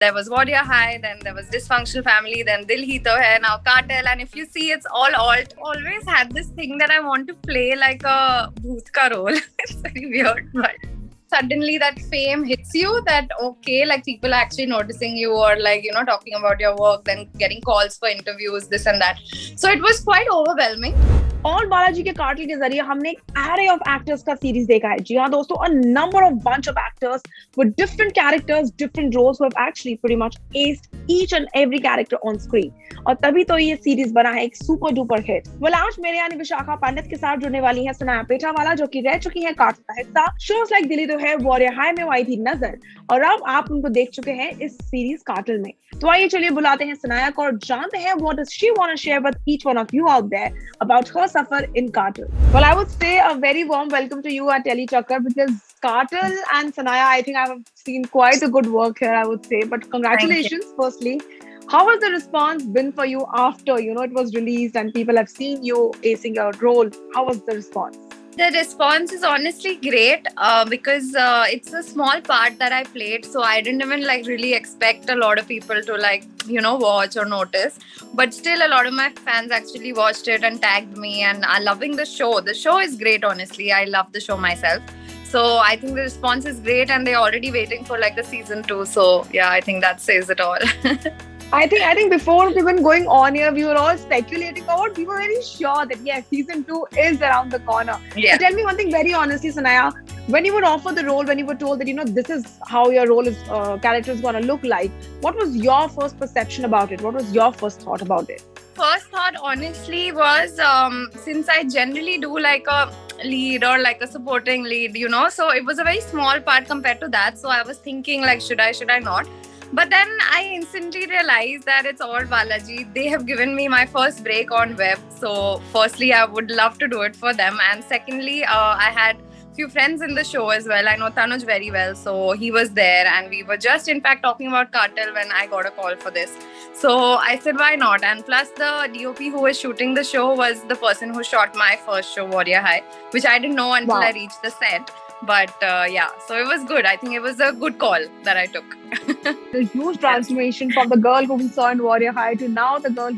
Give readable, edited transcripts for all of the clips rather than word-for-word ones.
There was Warrior High, then there was Dysfunctional Family, then Dil Hi To Hai, now Cartel. And if you see, it's all alt. Always had this thing that I want to play like a bhoot ka role. It's very weird, but suddenly that fame hits you that, okay, like people are actually noticing you or like, talking about your work, then getting calls for interviews, this and that. So it was quite overwhelming. और बालाजी के cartel के जरिए हमने एक array of actors का series देखा है. जी हाँ दोस्तों, a number of bunch of actors with different characters, different roles who have actually pretty much aced each and every character on screen. और तभी तो ये सीरीज बना है एक सुपर डुपर हिट. well, आज मेरे यानी विशाखा पंडित के साथ जुड़ने वाली है सनाया पिठावाला, जो कि रह चुकी है कार्टेल का हिस्सा. शोज लाइक दिल ही तो है, वॉरियर हाई में वो आई थी नजर, और अब आप उनको देख चुके हैं इस सीरीज कार्टेल में. तो आइए चलिए बुलाते हैं सनाया को और जानते हैं what does she want to share with each one of you out there about her suffer in Cartel. Well, I would say a very warm welcome to you at Telly Chakkar, because Cartel and Sanaya, I think I have seen quite a good work here, I would say. But congratulations, firstly. How has the response been for you after, it was released and people have seen you acing your role? How was the response? The response is honestly great because it's a small part that I played, so I didn't even really expect a lot of people to watch or notice. But still, a lot of my fans actually watched it and tagged me and are loving the show. The show is great, honestly. I love the show myself. So I think the response is great and they're already waiting for the season 2. So yeah, I think that says it all. I think before even going on here, we were all speculating about. We were very sure that yes, season 2 is around the corner. Yeah. So tell me one thing very honestly, Sanaya. When you were offered the role, when you were told that this is how your role is, character is gonna look like, what was your first perception about it? What was your first thought about it? First thought, honestly, was since I generally do a lead or a supporting lead, so it was a very small part compared to that. So I was thinking should I not? But then I instantly realized that it's all Balaji. They have given me my first break on web. So firstly, I would love to do it for them. And secondly, I had few friends in the show as well. I know Tanuj very well. So he was there and we were just in fact talking about Cartel when I got a call for this. So I said, why not? And plus the DOP who was shooting the show was the person who shot my first show, Warrior High, which I didn't know until I reached the set. But so it was good. I think it was a good call that I took. The huge transformation from the girl who we saw in Warrior High to now the girl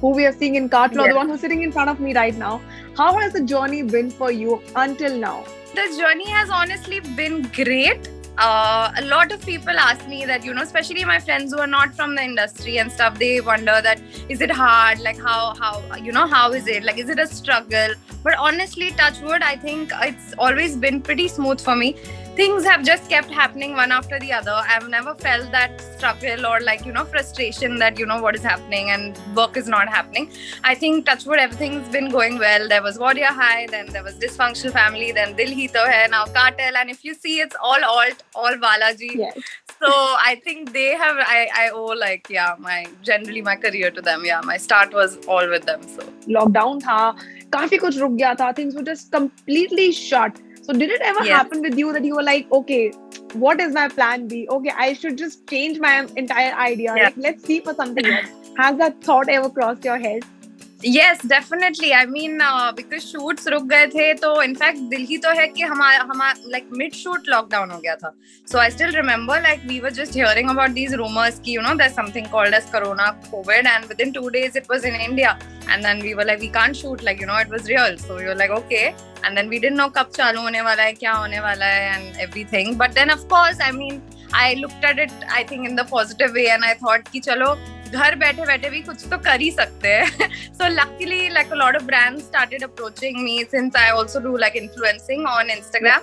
who we are seeing in Cartel, or the one who's sitting in front of me right now. How has the journey been for you until now? The journey has honestly been great. A lot of people ask me that, especially my friends who are not from the industry and stuff, they wonder that, is it hard? How is it? Is it a struggle? But honestly, touch wood, I think it's always been pretty smooth for me. Things have just kept happening one after the other. I've never felt that struggle or frustration that, what is happening and work is not happening. I think touch wood, everything's been going well. There was Warrior High, then there was Dysfunctional Family, then Dil Hi To Hai, now Cartel. And if you see, it's all alt, all Balaji. Yes. So I think they have, I owe my career to them. Yeah, my start was all with them. So lockdown tha, काफी कुछ रुक गया था. Things were just completely shut. So did it ever happen with you that you were like, okay, what is my plan B? Okay, I should just change my entire idea. Yeah. Let's see for something else. Has that thought ever crossed your head? Yes, definitely. I mean, because shoots रुक गए थे, तो in fact दिल ही तो है कि हमारा mid shoot lockdown हो गया था. So I still remember we were just hearing about these rumors कि there's something called as Corona, COVID, and within 2 days it was in India. And then we were we can't shoot, it was real. So we were okay. And then we didn't know कब चालू होने वाला है, क्या होने वाला है, and everything. But then of course, I mean, I looked at it, I think, in the positive way, and I thought कि चलो घर बैठे बैठे भी कुछ तो कर ही सकते हैं. So luckily, a lot of brands started approaching me, since I also do influencing on Instagram.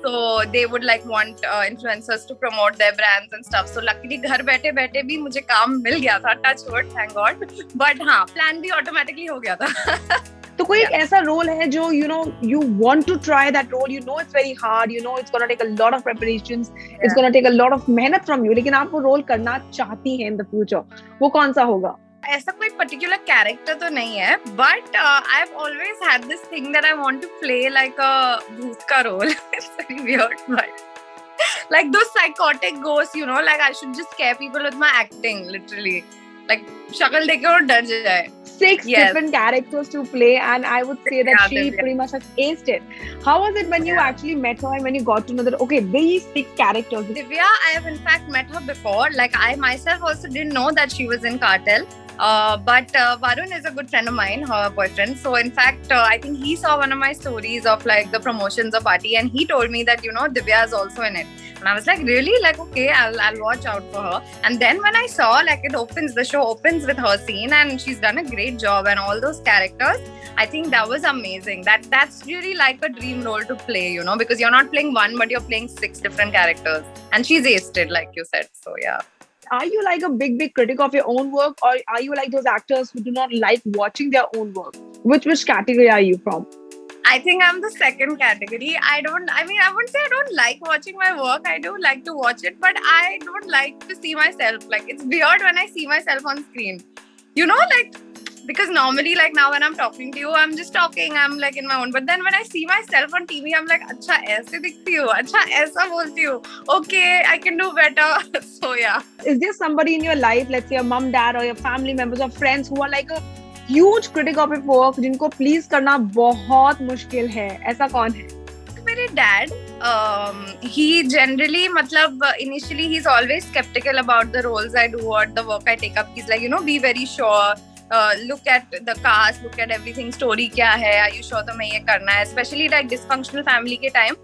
So they would want influencers to promote their brands and stuff. So luckily घर बैठे बैठे भी मुझे काम मिल गया था. Touch wood, thank God. But हाँ, plan भी automatically हो गया था. तो कोई एक ऐसा रोल है जो you want to try that role, it's very hard, it's gonna take a lot of preparations, it's gonna take a lot of मेहनत from you, लेकिन आप वो रोल करना चाहती हैं in the future, वो कौन सा होगा? ऐसा कोई particular character तो नहीं है, but I've always had this thing that I want to play like a bhoot ka role. It's very weird, but those psychotic ghosts, I should just scare people with my acting, literally. like shakal dekhe aur dar jaye. 6 different characters to play, and I would say that she Divya. pretty much has aced it. How was it when you actually met her and when you got to know that, okay, these 6 characters? Divya, I have in fact met her before. Like I myself also didn't know that she was in Cartel. But Varun is a good friend of mine, her boyfriend. So in fact, I think he saw one of my stories of like the promotions of party, and he told me that Divya is also in it. And I was like, really? Like, okay, I'll watch out for her. And then when I saw like the show opens with her scene, and she's done a great job, and all those characters, I think that was amazing. That's really like a dream role to play, because you're not playing one, but you're playing 6 different characters, and she's aced it, like you said. So yeah. Are you like a big critic of your own work, or are you like those actors who do not like watching their own work? Which category are you from? I think I'm the second category. I wouldn't say I don't like watching my work. I do like to watch it, but I don't like to see myself. Like, it's weird when I see myself on screen. Like, because normally, like now when I'm talking to you, I'm just talking, I'm like in my own. But then when I see myself on TV, I'm like, अच्छा ऐसे दिखती हूँ, अच्छा ऐसा बोलती हूँ. Okay, I can do better. So yeah. Is there somebody in your life, let's say your mom, dad, or your family members or friends who are like a huge critic of your work, जिनको please करना बहुत मुश्किल है? ऐसा कौन है? मेरे dad, he generally, initially he's always skeptical about the roles I do or the work I take up. He's like, be very sure. Look at the cast, look at everything, story kya hai, are you sure तुम्हें ये करना है? Especially like dysfunctional family के time,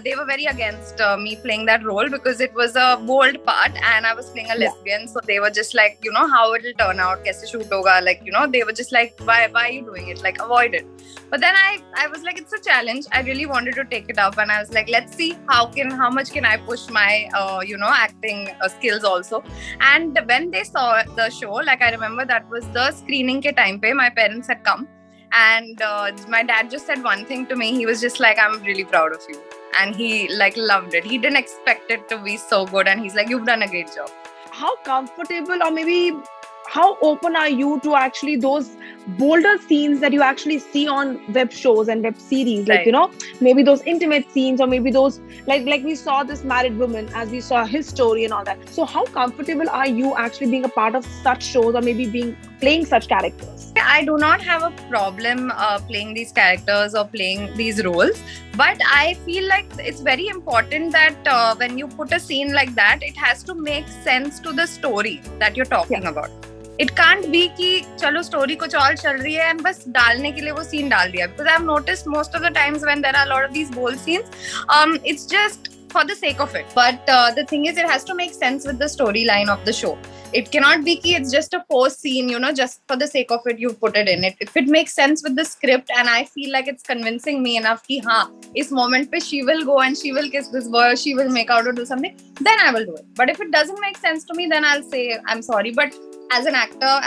they were very against me playing that role because it was a bold part and I was playing a lesbian. So they were just like, how it will turn out, कैसे shoot होगा, like, they were just like, why are you doing it? Like, avoid it. But then I was like, it's a challenge. I really wanted to take it up, and I was like, let's see how much can I push my acting skills also. And when they saw the show, like I remember that was the screening ke time pe, my parents had come, and my dad just said one thing to me. He was just like, I'm really proud of you, and he like loved it. He didn't expect it to be so good, and he's like, you've done a great job. How comfortable or maybe how open are you to actually those bolder scenes that you actually see on web shows and web series, like maybe those intimate scenes, or maybe those like we saw this married woman, as we saw his story and all that. So how comfortable are you actually being a part of such shows, or maybe playing such characters? I do not have a problem playing these characters or playing these roles, but I feel like it's very important that when you put a scene like that, it has to make sense to the story that you're talking about. It can't be कि चलो story कुछ और चल रही है and बस डालने के लिए वो scene डाल दिया. Because I've noticed most of the times when there are a lot of these bold scenes, it's just for the sake of it. But the thing is, it has to make sense with the storyline of the show. It cannot be कि it's just a pose scene, just for the sake of it, you put it in it. If it makes sense with the script and I feel like it's convincing me enough कि हाँ, इस moment पे she will go and she will kiss this boy, or she will make out or do something, then I will do it. But if it doesn't make sense to me, then I'll say I'm sorry. But as an actor,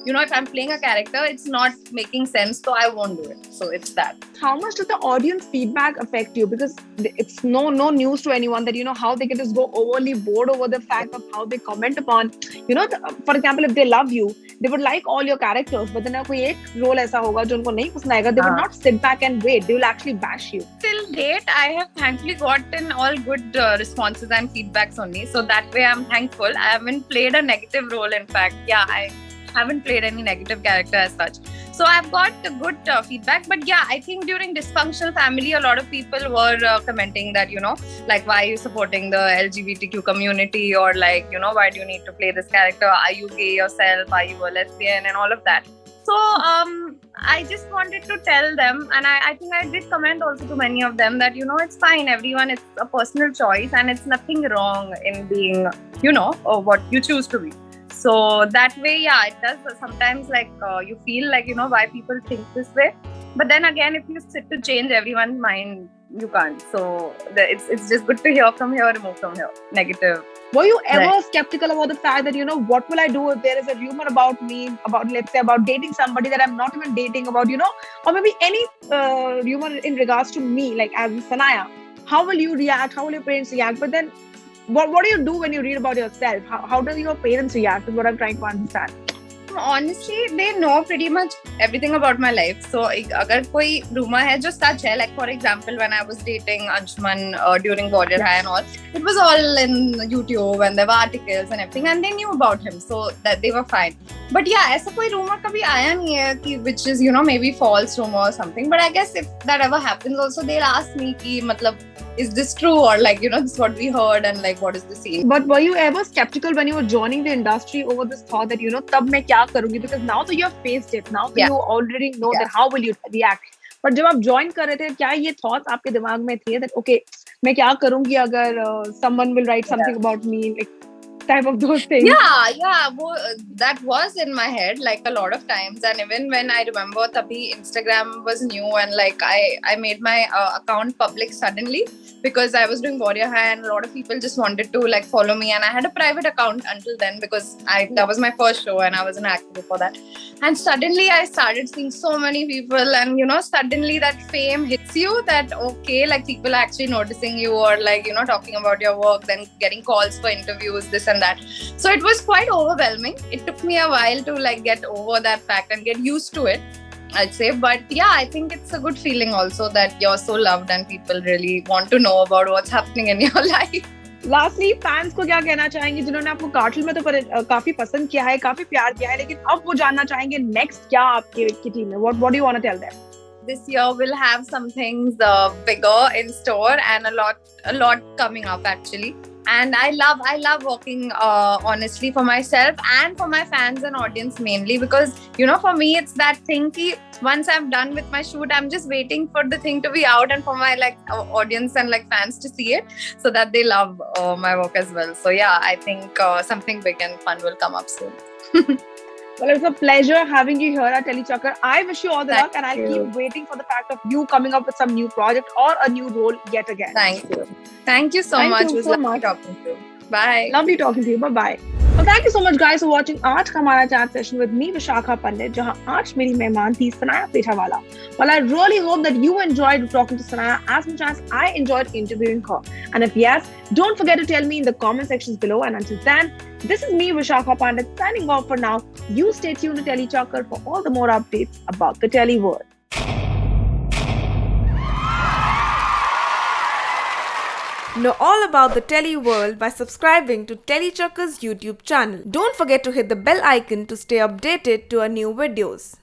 if I'm playing a character, it's not making sense, so I won't do it. So it's that. How much does the audience feedback affect you? Because it's no news to anyone that, how they can just go overly bored over the fact of how they comment upon, for example, if they love you, they would like all your characters, but then koi ek role aisa hoga jo unko nahi pasand aayega, they would not sit back and wait. They will actually bash you. Till date, I have thankfully gotten all good responses and feedbacks only. So that way I'm thankful. I haven't played a negative role, in fact. Yeah, I haven't played any negative character as such. So I've got good feedback. But yeah, I think during Dysfunctional Family, a lot of people were commenting that, like, why are you supporting the LGBTQ community? Or like, why do you need to play this character? Are you gay yourself? Are you a lesbian? And all of that. So I just wanted to tell them, and I think I did comment also to many of them that, it's fine, everyone, it's a personal choice and it's nothing wrong in being, what you choose to be. So that way, yeah, it does sometimes like you feel like, why people think this way. But then again, if you sit to change everyone's mind, you can't. So it's just good to hear from here, remove from here. Negative. Were you ever skeptical about the fact that, what will I do if there is a rumor about me, about, let's say, about dating somebody that I'm not even dating, about, or maybe any rumor in regards to me, like as Sanaya? How will you react? How will your parents react? But then, what do you do when you read about yourself? How do your parents react is what I'm trying to understand. honestly, they know pretty much everything about my life. So, अगर कोई rumor है जो सच है, like for example, when I was dating Anshuman during Warrior High and all, it was all in YouTube and there were articles and everything, and they knew about him, so that they were fine. But yeah, ऐसा कोई rumor कभी आया नहीं है कि which is maybe false rumor or something. But I guess if that ever happens, also they'll ask me कि मतलब, is this true, or like this is what we heard and like what is the scene. But were you ever skeptical when you were joining the industry over this thought that तब मैं क्या करूँगी, because now that you have faced it, now you already know that how will you react. But जब आप join कर रहे थे, क्या ये thoughts आपके दिमाग में थे that okay, मैं क्या करूँगी अगर someone will write something about me, like type of those things? Yeah, that was in my head like a lot of times. And even when I remember tabhi Instagram was new, and like I made my account public suddenly because I was doing Warrior High and a lot of people just wanted to like follow me, and I had a private account until then because that was my first show and I was an actor before that. And suddenly I started seeing so many people, and suddenly that fame hits you that okay, like people are actually noticing you, or like talking about your work, then getting calls for interviews, this and that. So it was quite overwhelming. It took me a while to like get over that fact and get used to it, I'd say. But yeah, I think it's a good feeling also that you're so loved and people really want to know about what's happening in your life. Lastly, fans को क्या कहना चाहेंगे जिन्होंने आपको cartel में तो काफी पसंद किया है, काफी प्यार किया है, लेकिन अब वो जानना चाहेंगे नेक्स्ट क्या आपकी टीम में? What do you want to tell them? This year we'll have some things bigger in store and a lot coming up actually. And I love working honestly for myself and for my fans and audience mainly, because for me it's that thing ki once I'm done with my shoot, I'm just waiting for the thing to be out and for my like audience and like fans to see it so that they love my work as well. So yeah, I think something big and fun will come up soon. Well, it's a pleasure having you here at Telechakkar. I wish you all the luck, and I'll keep waiting for the fact of you coming up with some new project or a new role yet again. Thank you. Thank you so much. It was lovely talking to you. Bye. Lovely talking to you. Bye-bye. Well, thank you so much guys for watching आज का हमारा chat session with me, Vishakha Pandit, जहाँ आज मेरी मेहमान थी Sanaya Pithawalla. Well, I really hope that you enjoyed talking to Sanaya as much as I enjoyed interviewing her. And if yes, don't forget to tell me in the comment sections below. And until then, this is me, Vishakha Pandit, signing off for now. You stay tuned to Telechakkar for all the more updates about the Tele world. Know all about the Tele world by subscribing to Telechakkar's YouTube channel. Don't forget to hit the bell icon to stay updated to our new videos.